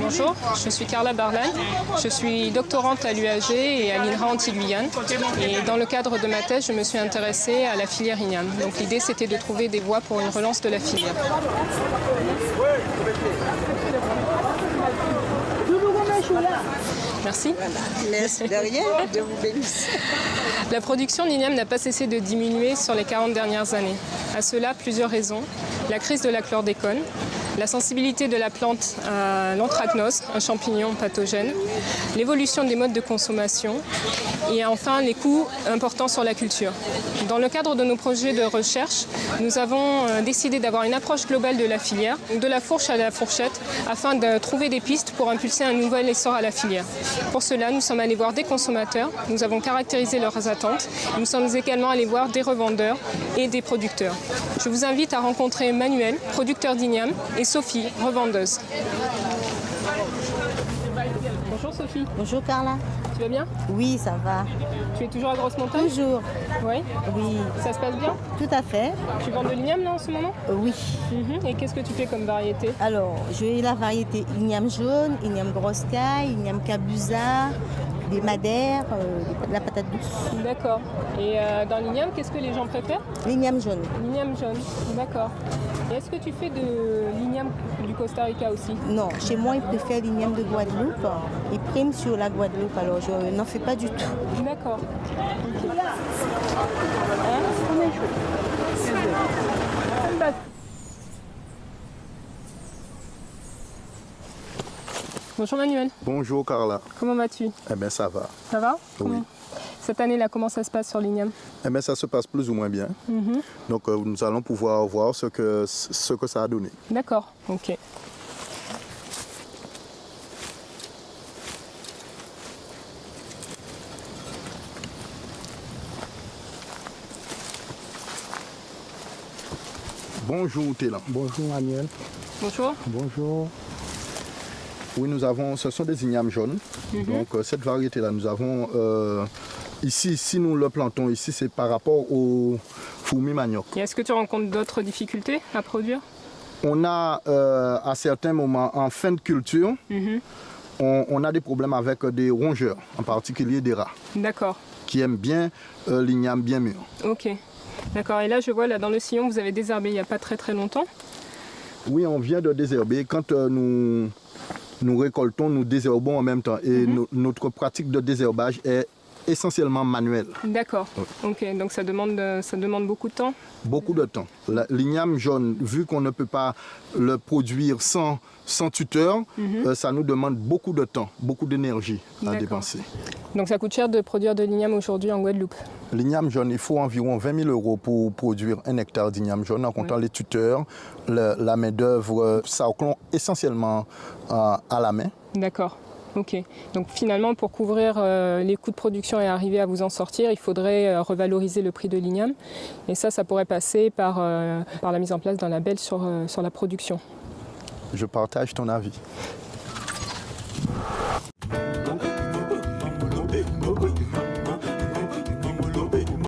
Bonjour, je suis Carla Barlagne, je suis doctorante à l'UAG et à l'INRA Antilles-Guyane. Et dans le cadre de ma thèse, je me suis intéressée à la filière igname. Donc l'idée, c'était de trouver des voies pour une relance de la filière. Merci. Merci de rien, de vous bénisse. La production d'igname n'a pas cessé de diminuer sur les 40 dernières années. À cela, plusieurs raisons. La crise de la chlordécone, la sensibilité de la plante à l'anthracnose, un champignon pathogène, l'évolution des modes de consommation et enfin les coûts importants sur la culture. Dans le cadre de nos projets de recherche, nous avons décidé d'avoir une approche globale de la filière, de la fourche à la fourchette, afin de trouver des pistes pour impulser un nouvel essor à la filière. Pour cela, nous sommes allés voir des consommateurs, nous avons caractérisé leurs attentes, nous sommes également allés voir des revendeurs et des producteurs. Je vous invite à rencontrer Manuel, producteur d'igname, et Sophie, revendeuse. Bonjour Sophie. Bonjour Carla. Tu vas bien? Oui, ça va. Tu es toujours à Grosse Montagne? Toujours. Oui. Oui. Ça se passe bien? Tout à fait. Tu vends de l'igname là en ce moment? Oui. Et qu'est-ce que tu fais comme variété? Alors, j'ai la variété igname jaune, igname grosse caille, igname kabusa, des madères, la patate douce. D'accord. Et dans l'igname, qu'est-ce que les gens préfèrent? L'igname jaune. L'igname jaune, d'accord. Et est-ce que tu fais de l'igname du Costa Rica aussi? Non, chez moi, ils préfèrent l'igname de Guadeloupe. Ils priment sur la Guadeloupe, alors je n'en fais pas du tout. D'accord. Okay. Bonjour Manuel. Bonjour Carla. Comment vas-tu? Eh bien ça va. Ça va? Oui. Cette année-là, comment ça se passe sur l'igname? Eh bien ça se passe plus ou moins bien. Donc nous allons pouvoir voir ce que ça a donné. D'accord, ok. Bonjour Télan. Bonjour Manuel. Bonjour. Bonjour. Oui, ce sont des ignames jaunes. Donc cette variété-là, nous avons ici, si nous le plantons ici, c'est par rapport au fourmi manioc. Et est-ce que tu rencontres d'autres difficultés à produire? On a à certains moments, en fin de culture, on a des problèmes avec des rongeurs, en particulier des rats. D'accord. Qui aiment bien l'igname bien mûr. Ok. D'accord. Et là, je vois là dans le sillon, vous avez désherbé il n'y a pas très longtemps. Oui, on vient de désherber. Quand nous récoltons, nous désherbons en même temps. Et notre pratique de désherbage est essentiellement manuelle. D'accord. Oui. Ok, donc ça demande beaucoup de temps? Beaucoup de temps. L'igname jaune, vu qu'on ne peut pas le produire sans tuteur, ça nous demande beaucoup de temps, beaucoup d'énergie à dépenser. Donc ça coûte cher de produire de l'igname aujourd'hui en Guadeloupe? L'igname jaune, il faut environ 20 000 € pour produire 1 hectare d'igname jaune, en comptant les tuteurs, la main-d'œuvre, ça occupe essentiellement à la main. D'accord. Ok. Donc finalement, pour couvrir les coûts de production et arriver à vous en sortir, il faudrait revaloriser le prix de l'igname. Et ça pourrait passer par la mise en place d'un label sur la production. Je partage ton avis.